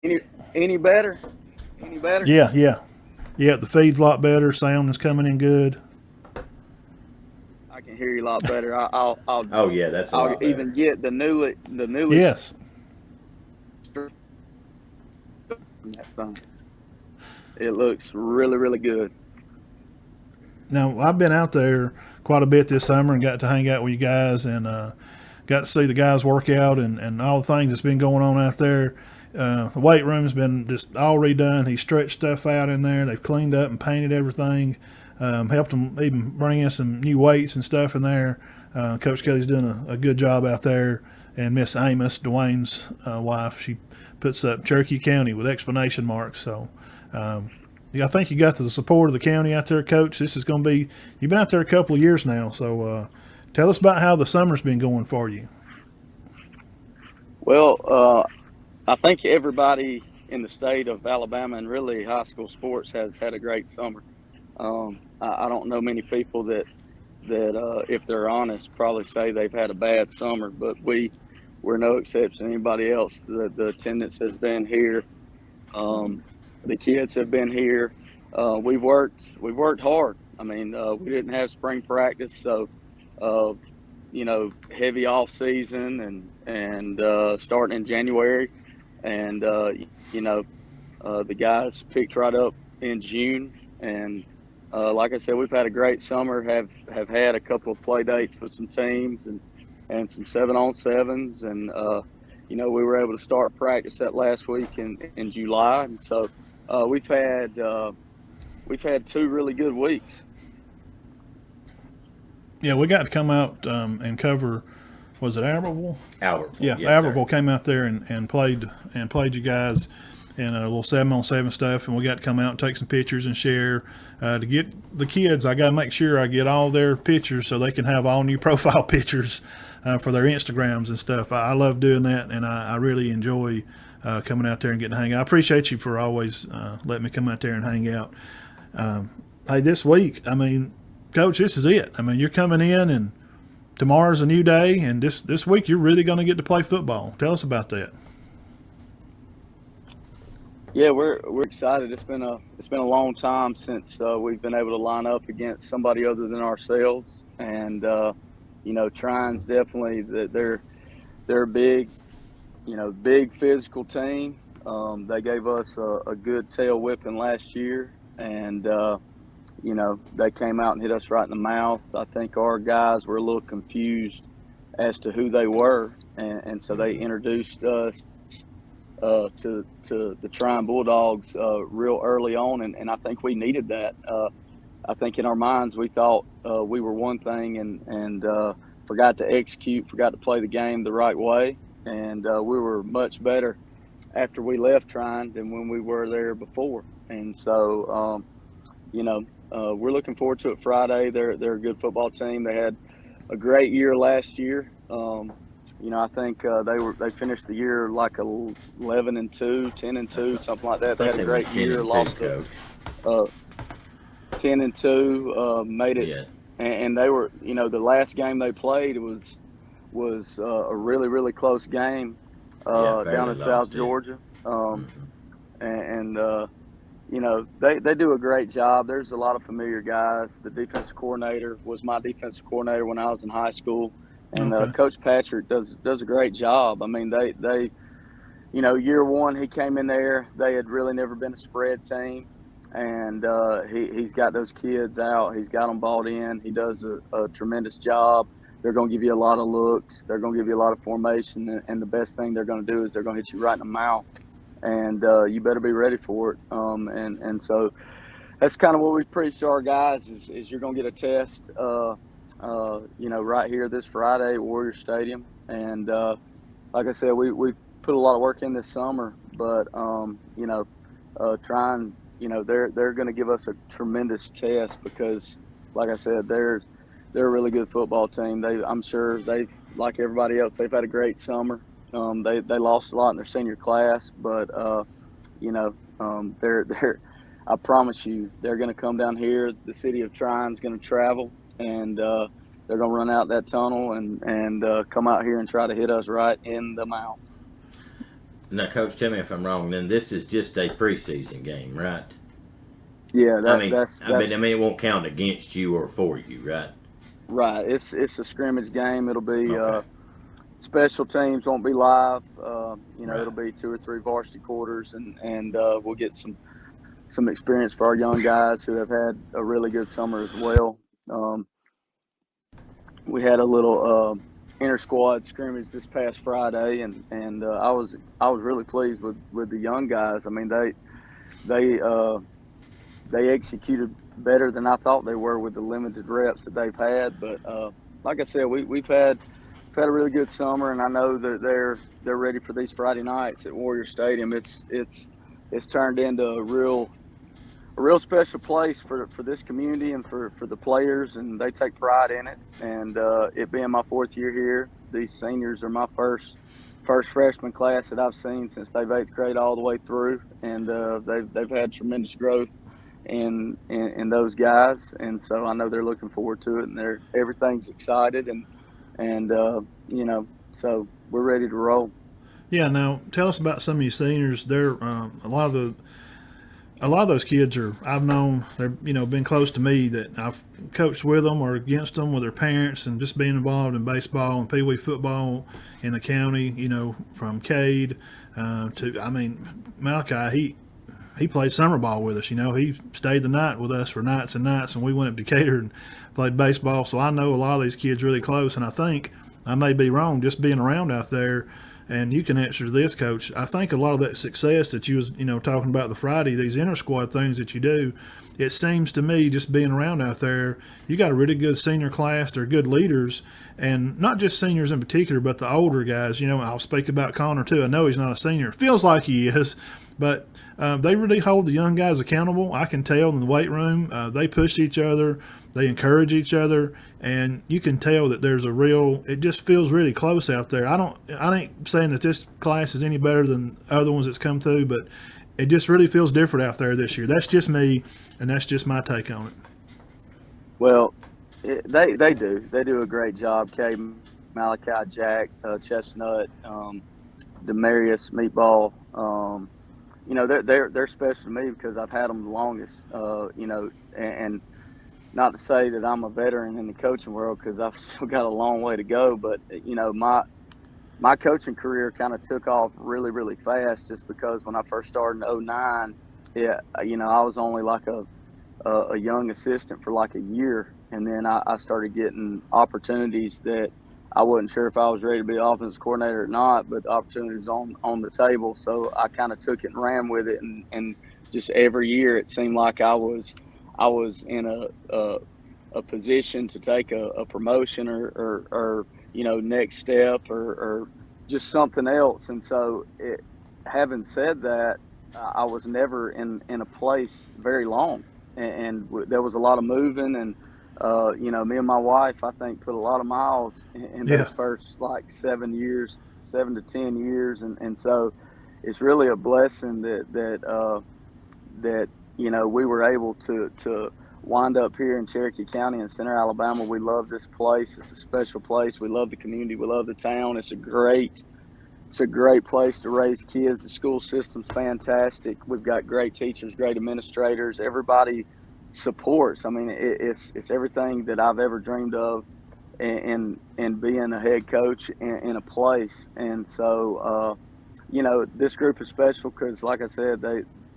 Any any better? Any better? Yeah, yeah, yeah. The feed's a lot better. Sound is coming in good. I can hear you a lot better. I'll Oh yeah, that's a I'll lot better. even get the newly Yes. from that phone. It looks really really good. Now I've been out there quite a bit this summer and got to hang out with you guys and got to see the guys work out and all the things that's been going on out there. The weight room's been just all redone. He stretched stuff out in there. They've cleaned up and painted everything. Helped them even bring in some new weights and stuff in there. Coach Kelly's doing a good job out there. And Miss Amos, Dwayne's wife, she puts up Cherokee County with explanation marks. So yeah, I think you got the support of the county out there, Coach. This is going to be, you've been out there a couple of years now. So tell us about how the summer's been going for you. Well, I think everybody in the state of Alabama and really high school sports has had a great summer. I don't know many people that if they're honest, probably say they've had a bad summer, but we're no exception to anybody else. The attendance has been here. Um, the kids have been here. We've worked hard. I mean, we didn't have spring practice, so uh, heavy off season and starting in January, and the guys picked right up in June, and like I said, we've had a great summer. Have had a couple of play dates with some teams and some 7-on-7s, and we were able to start practice that last week in July, and so uh, we've had uh, we've had 2 really good weeks. Yeah, we got to come out and cover. Was it Albertville? Albertville, Yeah, yes, sir. Albertville came out there and played you guys in a little 7-on-7 stuff, and we got to come out and take some pictures and share. To get the kids, I got to make sure I get all their pictures so they can have all new profile pictures for their Instagrams and stuff. I love doing that, and I really enjoy coming out there and getting to hang out. I appreciate you for always letting me come out there and hang out. Hey, this week, I mean, Coach, this is it. I mean, you're coming in, and tomorrow's a new day, and this week you're really going to get to play football. Tell us about that. Yeah, we're excited. It's been a long time since we've been able to line up against somebody other than ourselves, and Trion's definitely they're a big physical team. They gave us a good tail whipping last year, and they came out and hit us right in the mouth. I think our guys were a little confused as to who they were, and so they introduced us to the Trion Bulldogs real early on, and I think we needed that. I think in our minds we thought we were one thing and forgot to execute, forgot to play the game the right way, and we were much better after we left Trine than when we were there before. And so, we're looking forward to it Friday. They're a good football team. They had a great year last year. I think they finished the year like 11-2, 10-2, something like I that. They think had a they went great ten year. and two, Lost to coach. uh, 10-2, made it, Yeah, and they were, the last game they played was a really really close game yeah, down barely in South lost it. Georgia, Hmm. and they do a great job. There's a lot of familiar guys. The defensive coordinator was my defensive coordinator when I was in high school, and Okay. Coach Patrick does a great job. I mean, they year one he came in there. They had really never been a spread team, and he's got those kids out. He's got them bought in. He does a tremendous job. They're going to give you a lot of looks. They're going to give you a lot of formation, and the best thing they're going to do is they're going to hit you right in the mouth, and you better be ready for it. And so that's kind of what we preach to our guys is you're going to get a test, right here this Friday at Warrior Stadium, and like I said, we put a lot of work in this summer, but trying, they're going to give us a tremendous test because, like I said, they're a really good football team. I'm sure they've, like everybody else, they've had a great summer. They lost a lot in their senior class, but they're I promise you they're going to come down here. The city of Tryon's going to travel, and they're going to run out that tunnel and come out here and try to hit us right in the mouth. Now, Coach, tell me if I'm wrong. Then this is just a preseason game, right? Yeah, I that mean, that's I mean, that's I mean, it won't count against you or for you, right? right. It's a scrimmage game. It'll be Okay, special teams won't be live. It'll right. be 2 or 3 varsity quarters, and we'll get some experience for our young guys who have had a really good summer as well. Um, we had a little inter squad scrimmage this past Friday, and I was really pleased with the young guys. I mean they they executed better than I thought they were with the limited reps that they've had. But like I said, we've had a really good summer, and I know that they're ready for these Friday nights at Warrior Stadium. It's turned into a real special place for this community and for the players, and they take pride in it. And it being my 4th year here, these seniors are my first freshman class that I've seen since they've 8th grade all the way through, and they've had tremendous growth in those guys, and so I know they're looking forward to it, and everything's excited, and so we're ready to roll. Yeah. Now, tell us about some of these seniors. They're a lot of those kids are I've known. They're been close to me that I've coached with them or against them with their parents, and just being involved in baseball and pee wee football in the county. From Cade to Malachi. He played summer ball with us. He stayed the night with us for nights and nights, and we went up to Decatur and played baseball. So I know a lot of these kids really close, and I think I may be wrong just being around out there. And you can answer this, Coach. I think a lot of that success that you was talking about the Friday, these inter squad things that you do, it seems to me just being around out there, you got a really good senior class. They're good leaders, and not just seniors in particular, but the older guys. I'll speak about Connor too. I know he's not a senior. It feels like he is, but they really hold the young guys accountable. I can tell in the weight room, they push each other, they encourage each other, and you can tell that there's it just feels really close out there. I ain't saying that this class is any better than other ones that's come through, but it just really feels different out there this year. That's just me, and that's just my take on it. Well, they do a great job. Kay, Malachi, Jack, Chestnut, Demarius, Meatball. They're special to me because I've had them the longest. And not to say that I'm a veteran in the coaching world, because I've still got a long way to go. But my coaching career kind of took off really, really fast, just because when I first started in '09, I was only like a young assistant for like a year, and then I started getting opportunities that I wasn't sure if I was ready to be offensive coordinator or not, but the opportunity was on the table, so I kind of took it and ran with it, and just every year it seemed like I was in a position to take a promotion or next step or just something else. And so having said that, I was never in a place very long, and there was a lot of moving, and me and my wife, I think, put a lot of miles in Yeah, those first like 7 years, 7 to 10 years, and so it's really a blessing that we were able to wind up here in Cherokee County in Center Alabama. We love this place. It's a special place. We love the community. We love the town. It's a great place to raise kids. The school system's fantastic. We've got great teachers, great administrators. Everybody supports. I mean, it's everything that I've ever dreamed of in being a head coach in a place. And so, this group is special because, like I said,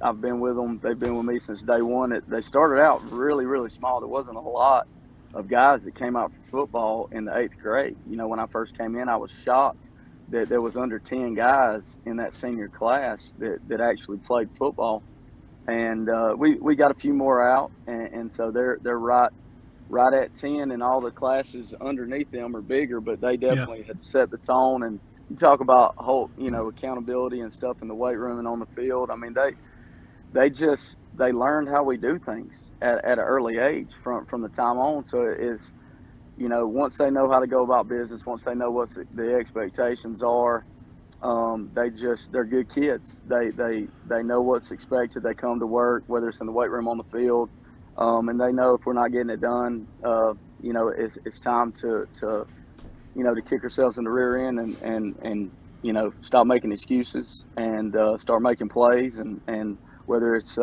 I've been with them. They've been with me since day one. They started out really, really small. There wasn't a lot of guys that came out for football in the 8th grade. When I first came in, I was shocked that there was under 10 guys in that senior class that actually played football. And we got a few more out, and so they're right at 10, and all the classes underneath them are bigger, but they yeah, definitely had set the tone. And you talk about whole accountability and stuff in the weight room and on the field. I mean, they learned how we do things at an early age from the time on. So it's once they know how to go about business, once they know what the expectations are, they're good kids. They know what's expected. They come to work, whether it's in the weight room, on the field, and they know if we're not getting it done, it's time to kick ourselves in the rear end and stop making excuses and start making plays. And whether it's,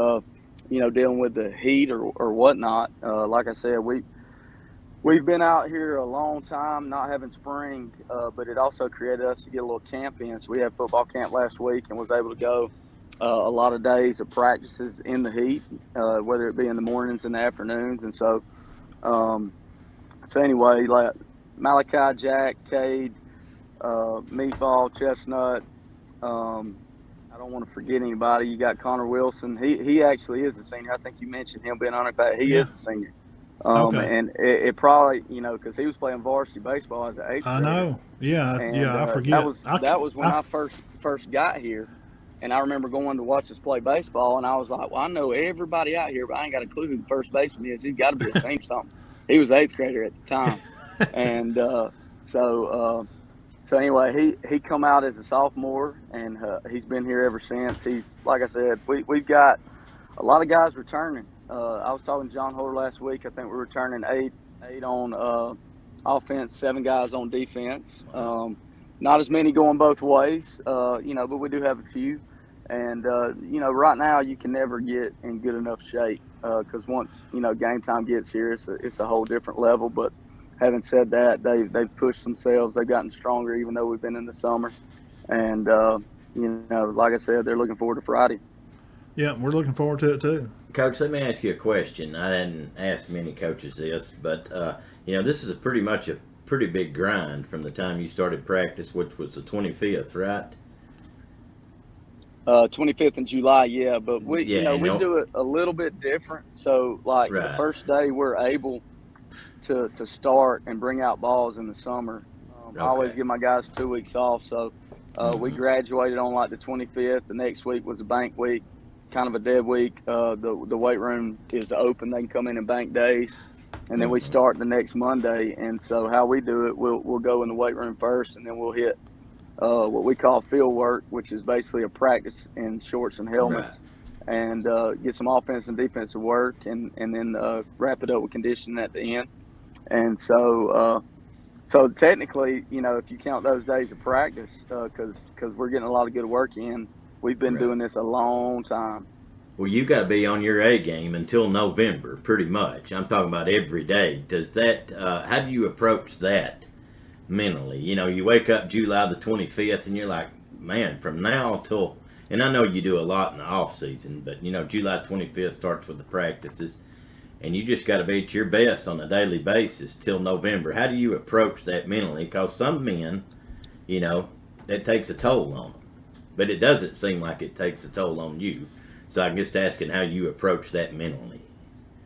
dealing with the heat or whatnot, like I said, we've been out here a long time, not having spring, but it also created us to get a little camp in. So we had football camp last week and was able to go a lot of days of practices in the heat, whether it be in the mornings and the afternoons. And so anyway, like Malachi, Jack, Cade, Meatball, Chestnut. I don't want to forget anybody. You got Connor Wilson. He actually is a senior. I think you mentioned him being on it, but he Yeah. is a senior. Okay. And it probably, because he was playing varsity baseball as an eighth I grader. know. Yeah. And Yeah. I forget. that was when I first got here, and I remember going to watch us play baseball, and I was like, well, I know everybody out here, but I ain't got a clue who the first baseman is. He's got to be a senior or something. He was eighth grader at the time, and so anyway, he come out as a sophomore, and he's been here ever since. He's, like I said, we've got a lot of guys returning. I was talking to John Holder last week. I think we're returning eight on offense, 7 guys on defense. Not as many going both ways, but we do have a few. And right now you can never get in good enough shape because once game time gets here, it's a whole different level. But having said that, they've pushed themselves. They've gotten stronger, even though we've been in the summer. And like I said, they're looking forward to Friday. Yeah, we're looking forward to it too. Coach, let me ask you a question. I hadn't asked many coaches this, but this is pretty much a pretty big grind from the time you started practice, which was the 25th, right? 25th in July, yeah. But we do it a little bit different. So, like Right. the first day, we're able to start and bring out balls in the summer. I always give my guys 2 weeks off. So we graduated on like the 25th. The next week was a bank week, kind of a dead week. The weight room is open. They can come in and bank days. And then we start the next Monday. And so how we do it, we'll go in the weight room first, and then we'll hit what we call field work, which is basically a practice in shorts and helmets, and get some offense and defensive work, and then wrap it up with conditioning at the end. And so technically, if you count those days of practice, because we're getting a lot of good work in, we've been doing this a long time. Well, you got to be on your A game until November, pretty much. I'm talking about every day. Does that? How do you approach that mentally? You wake up July the 25th, and you're like, man, from now till, and I know you do a lot in the off season, but July 25th starts with the practices, and you just got to be at your best on a daily basis till November. How do you approach that mentally? Because some men, that takes a toll on them, but it doesn't seem like it takes a toll on you. So I'm just asking how you approach that mentally.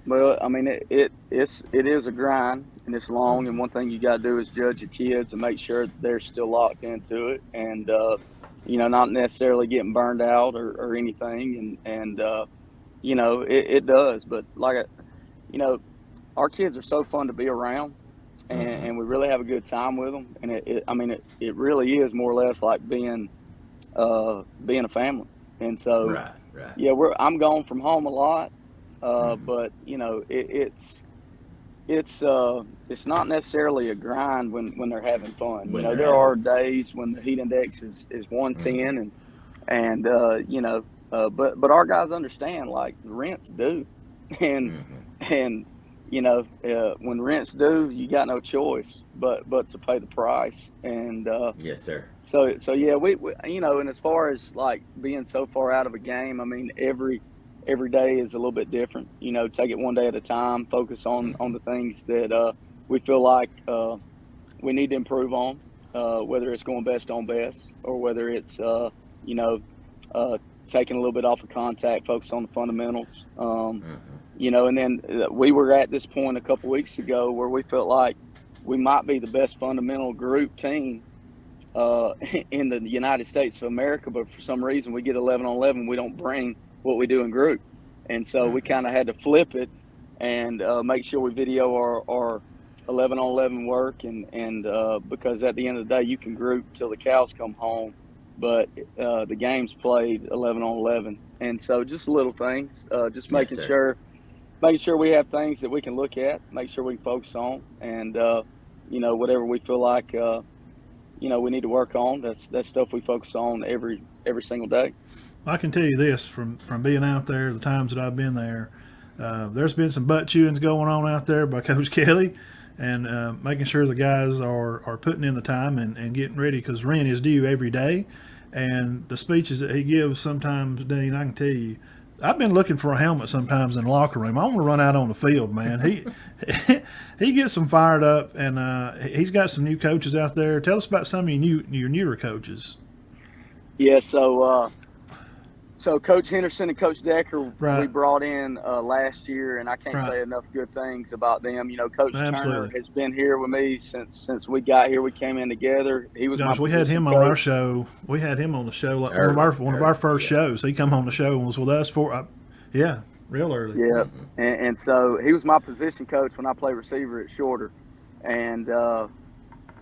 Well, I mean, it is a grind, and it's long. And one thing you got to do is judge your kids and make sure they're still locked into it, and not necessarily getting burned out or anything. And it does. But our kids are so fun to be around, and we really have a good time with them. And it really is more or less like being a family. And so, right. Yeah, I'm gone from home a lot, but it's not necessarily a grind when they're having fun. There are days when the heat index is 110, but our guys understand, like, rent's due, and when rent's due, you got no choice but to pay the price. And yes, sir. So yeah, we and as far as like being so far out of a game, I mean, every day is a little bit different. Take it one day at a time, focus on the things that we feel like we need to improve on, whether it's going best on best, or whether it's taking a little bit off of contact, focus on the fundamentals. And then we were at this point a couple weeks ago where we felt like we might be the best fundamental group team in the United States of America, but for some reason we get 11 on 11, we don't bring what we do in group. And so we kind of had to flip it and make sure we video our 11 on 11 work, and because at the end of the day, you can group till the cows come home, but the game's played 11 on 11. And so just little things, just making sure we have things that we can look at, make sure we can focus on, and whatever we feel like we need to work on. That's stuff we focus on every single day. I can tell you this from being out there, the times that I've been there, there's been some butt chewings going on out there by Coach Kelly, and making sure the guys are putting in the time and getting ready, because rent is due every day. And the speeches that he gives sometimes, Dean, I can tell you, I've been looking for a helmet sometimes in the locker room. I want to run out on the field, man. He gets them fired up, and he's got some new coaches out there. Tell us about some of your newer coaches. Yeah, so Coach Henderson and Coach Decker, Right. we brought in last year, and I can't Right. say enough good things about them. Coach Turner Absolutely. has been here with me since we got here. We came in together. He was Gosh, my we had position him on our coach. show. We had him on the show, like Early, one of our first yeah. shows. He come on the show and was with us for, real early. Yeah, and so he was my position coach when I played receiver at Shorter, and that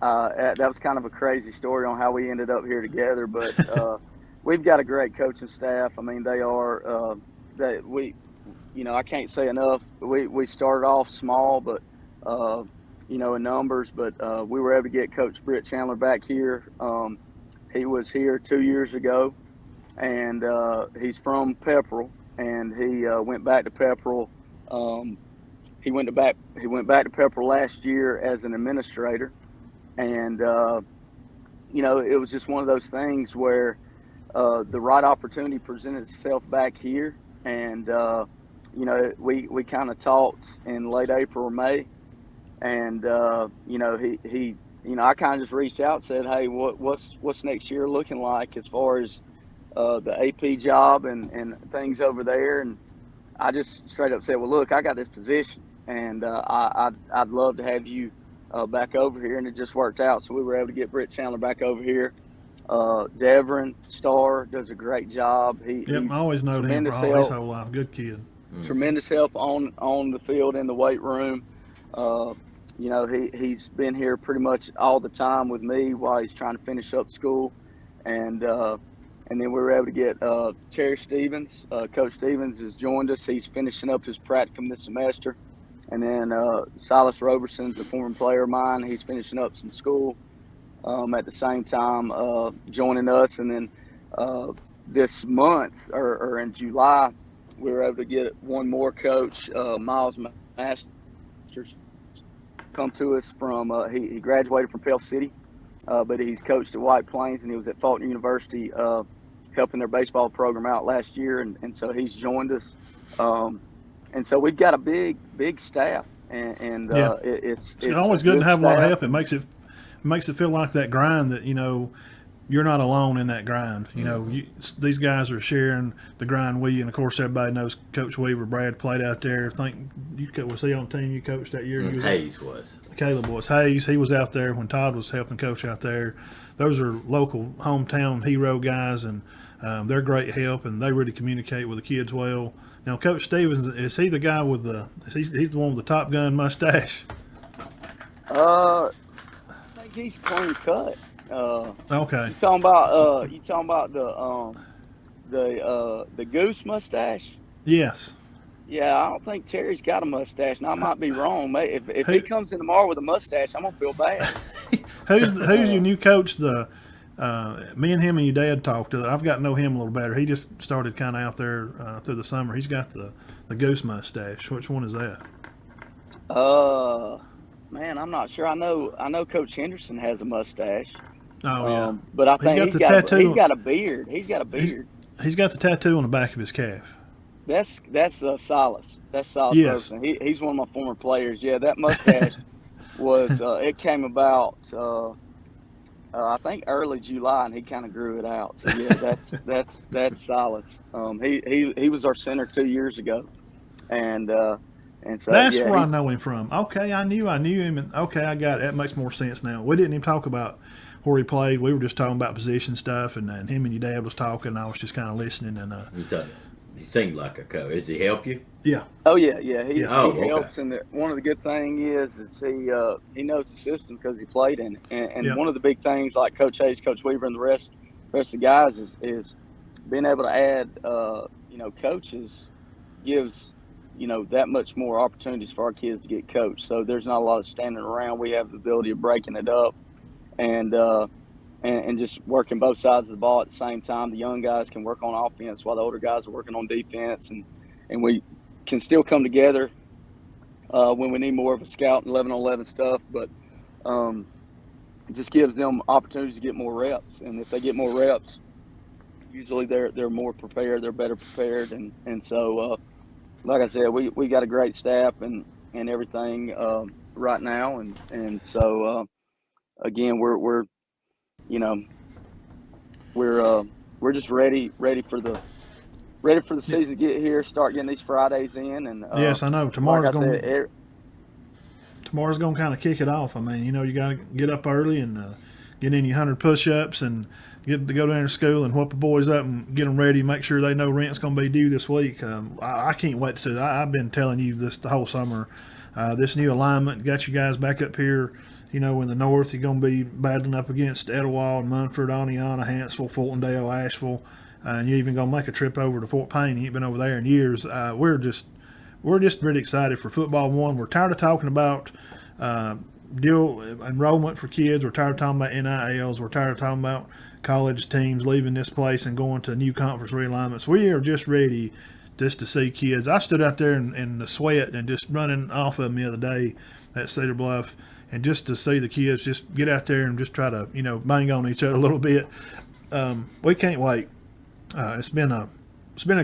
was kind of a crazy story on how we ended up here together. But we've got a great coaching staff. I mean, they are that we, I can't say enough. We started off small, but in numbers, but we were able to get Coach Britt Chandler back here. He was here 2 years ago, and he's from Pepperell. And he went back to Pepperell. He went back to Pepperell last year as an administrator, and it was just one of those things where the right opportunity presented itself back here, and we kind of talked in late April or May, and he I kind of just reached out and said, hey, what's next year looking like as far as the AP job and things over there. And I just straight up said, well, look, I got this position, and I'd love to have you back over here. And it just worked out. So we were able to get Britt Chandler back over here. Devrin Starr does a great job. He's I always known him for all his whole life. Good kid. Tremendous help on the field, in the weight room. He's been here pretty much all the time with me while he's trying to finish up school. And then we were able to get Terry Stevens. Coach Stevens has joined us. He's finishing up his practicum this semester. And then Silas Roberson's a former player of mine. He's finishing up some school at the same time, joining us. And then this month, or in July, we were able to get one more coach, Miles Masters, come to us from he graduated from Pell City. But he's coached at White Plains, and he was at Fulton University helping their baseball program out last year, and so he's joined us. And so we've got a big staff, and it's always good to have staff. a lot of help. It makes it feel like that grind that you're not alone in that grind. These guys are sharing the grind with you, and of course everybody knows Coach Weaver. Brad played out there. I think was he on the team you coached that year? Hayes was. Caleb was. Hayes, he was out there when Todd was helping coach out there. Those are local hometown hero guys, and they're great help, and they really communicate with the kids well. Now, Coach Stevens, is he the guy with he's the one with the Top Gun mustache? I think he's clean cut. Okay. You talking about the goose mustache? Yes. Yeah, I don't think Terry's got a mustache. Now I might be wrong. If he comes in tomorrow with a mustache, I'm gonna feel bad. Who's your new coach? Me and him and your dad talked. I've got to know him a little better. He just started kind of out there through the summer. He's got the goose mustache. Which one is that? Man, I'm not sure. I know Coach Henderson has a mustache. Oh yeah. But I think he's got a beard. He's got a beard. He's got the tattoo on the back of his calf. That's Silas. That's Silas Robeson. He's one of my former players. Yeah, that mustache was it came about I think early July, and he kind of grew it out. So yeah, that's Silas. He was our center 2 years ago, and so that's where I know him from. Okay, I knew him, and okay, I got it. That makes more sense now. We didn't even talk about where he played. We were just talking about position stuff, and him and your dad was talking. And I was just kind of listening. And he seemed like a coach. Does he help you? Yeah. Oh yeah. He helps. Okay. And one of the good things is he knows the system because he played in it. And one of the big things, like Coach Hayes, Coach Weaver, and the rest of the guys is being able to add coaches gives that much more opportunities for our kids to get coached. So there's not a lot of standing around. We have the ability of breaking it up, and and just working both sides of the ball at the same time. The young guys can work on offense while the older guys are working on defense, and we can still come together when we need more of a scout and 11-on-11 stuff. But it just gives them opportunities to get more reps, and if they get more reps, usually they're more prepared, they're better prepared, and so like I said, we got a great staff and everything right now, and so again we're you know we're just ready for the season to get here, start getting these Fridays in, and yes, I know tomorrow's tomorrow's going to kind of kick it off. I mean, you got to get up early and get in your 100 push-ups and get to go down to school and whoop the boys up and get them ready, make sure they know rent's going to be due this week. I can't wait to see that. I've been telling you this the whole summer. This new alignment got you guys back up here, in the north. You're going to be battling up against Etowah, Munford, Oneonta, Hanceville, Fultondale, Asheville, and you're even going to make a trip over to Fort Payne. You ain't been over there in years. We're just really excited for football. One, we're tired of talking about deal enrollment for kids. We're tired of talking about NILs. We're tired of talking about college teams leaving this place and going to new conference realignments. We are just ready just to see kids. I stood out there in the sweat and just running off of them the other day at Cedar Bluff, and just to see the kids just get out there and just try to bang on each other a little bit. We can't wait. It's been a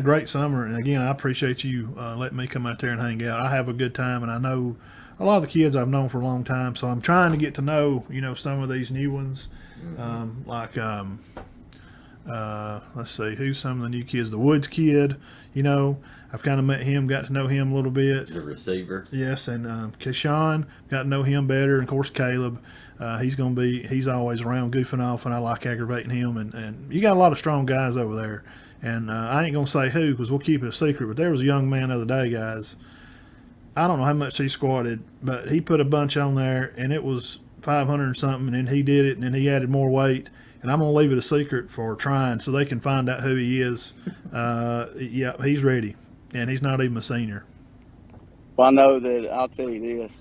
great summer, and again, I appreciate you letting me come out there and hang out. I have a good time, and I know a lot of the kids I've known for a long time, so I'm trying to get to know some of these new ones. Let's see, who's some of the new kids? The Woods kid, I've kind of met him, got to know him a little bit. The receiver. Yes, and Keshawn, got to know him better. And of course, Caleb, he's always around goofing off, and I like aggravating him. And you got a lot of strong guys over there. And I ain't going to say who because we'll keep it a secret, but there was a young man the other day, guys. I don't know how much he squatted, but he put a bunch on there, and it was 500 and something, and then he did it, and then he added more weight. And I'm going to leave it a secret for Trion so they can find out who he is. Yeah, he's ready, and he's not even a senior. Well, I know that I'll tell you this: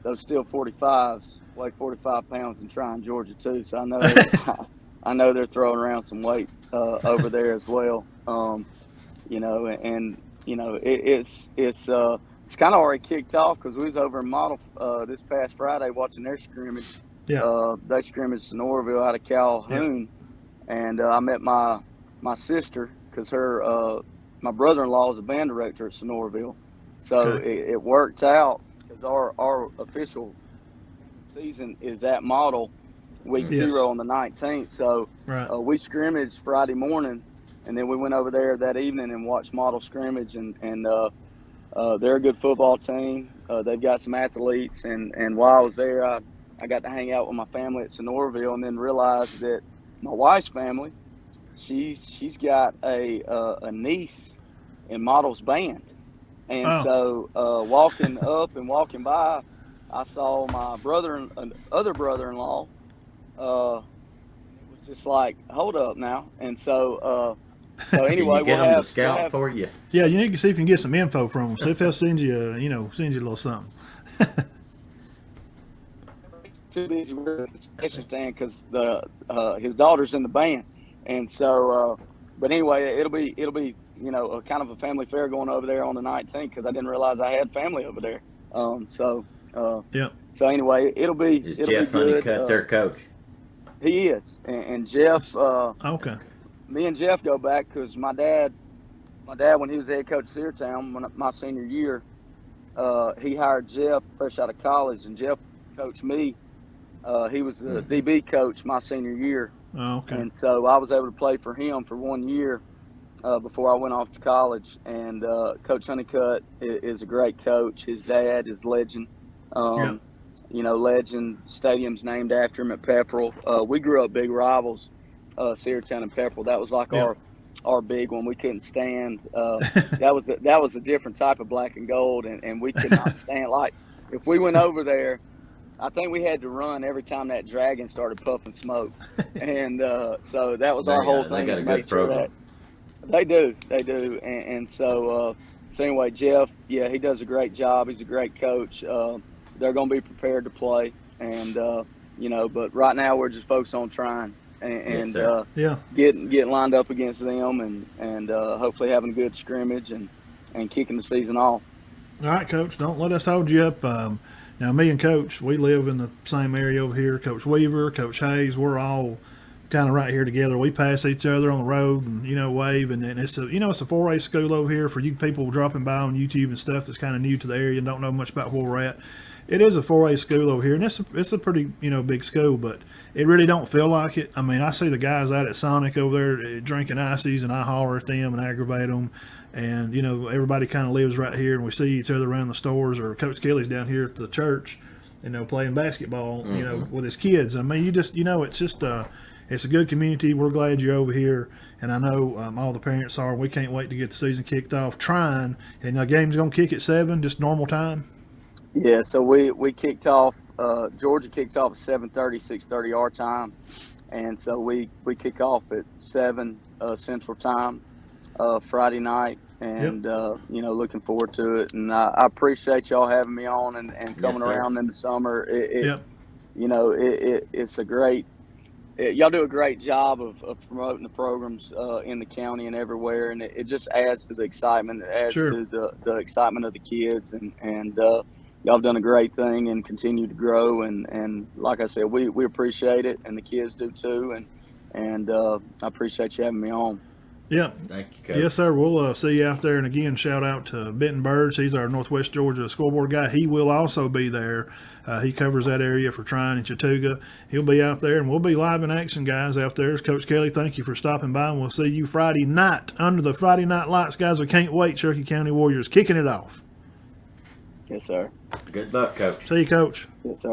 those Steel 45s weigh 45 pounds in Trion, Georgia, too. So I know I know they're throwing around some weight over there as well. It's kind of already kicked off because we was over in Model this past Friday watching their scrimmage. Yeah. They scrimmaged Sonoraville out of Calhoun, and I met my sister because my brother-in-law is a band director at Sonoraville, so Okay. it worked out because our official season is at Model week Yes. 0 on the 19th. So Right. we scrimmaged Friday morning, and then we went over there that evening and watched Model scrimmage, and they're a good football team. They've got some athletes, and while I was there, I got to hang out with my family at Sonoraville, and then realized that my wife's family, she's got a niece in Model's band, and so walking up and walking by, I saw my other brother-in-law. It was just like, hold up now, and so anyway, Can you get them to scout for you? Yeah, you need to see if you can get some info from them. See if they'll send you a little something. Too busy with the concession stand because his daughter's in the band, and so but anyway, it'll be a kind of a family fair going over there on the 19th because I didn't realize I had family over there. Yeah. So anyway, it'll be Is Jeff Honeycutt their coach? He is, and Jeff. Okay. Me and Jeff go back because my dad when he was the head coach of Seartown, my senior year, he hired Jeff fresh out of college, and Jeff coached me. He was the DB coach my senior year. Oh, okay. And so I was able to play for him for 1 year before I went off to college. And Coach Honeycutt is a great coach. His dad is legend. Legend. Stadium's named after him at Pepperell. We grew up big rivals, Seartown and Pepperell. That was like our big one. We couldn't stand. That was a different type of black and gold, and we could not stand. Like if we went over there, I think we had to run every time that dragon started puffing smoke, and so that was our whole thing. They got a good program. They do, and so anyway, Jeff, yeah, he does a great job. He's a great coach. They're going to be prepared to play, and But right now we're just focused on trying Yes, and sir. Yeah. getting lined up against them and hopefully having a good scrimmage and kicking the season off. All right, Coach. Don't let us hold you up. Now, me and Coach, we live in the same area over here. Coach Weaver, Coach Hayes, we're all kind of right here together. We pass each other on the road and wave. And it's a it's a 4A school over here for you people dropping by on YouTube and stuff that's kind of new to the area and don't know much about where we're at. It is a 4A school over here, and it's a pretty big school, but it really don't feel like it. I mean, I see the guys out at Sonic over there drinking ices, and I holler at them and aggravate them. And everybody kind of lives right here, and we see each other around the stores. Or Coach Kelly's down here at the church, playing basketball, with his kids. I mean, you just it's just it's a good community. We're glad you're over here, and I know all the parents are. We can't wait to get the season kicked off. Trying, and the game's gonna kick at 7, just normal time. Yeah, so we kicked off. Georgia kicks off at 7:30, 6:30 our time, and so we kick off at 7 Central Time Friday night, and looking forward to it. And I appreciate y'all having me on and coming around in the summer. It's a great. Y'all do a great job of promoting the programs in the county and everywhere, and it just adds to the excitement. It adds to the excitement of the kids, and y'all have done a great thing and continue to grow. And like I said, we appreciate it, and the kids do too. And I appreciate you having me on. Yeah. Thank you, Coach. Yes, sir. We'll see you out there. And again, shout out to Benton Birds. He's our Northwest Georgia scoreboard guy. He will also be there. He covers that area for Trion and Chattooga. He'll be out there, and we'll be live in action, guys, out there. Coach Kelly, thank you for stopping by, and we'll see you Friday night under the Friday night lights, guys. We can't wait. Cherokee County Warriors kicking it off. Yes, sir. Good luck, Coach. See you, Coach. Yes, sir.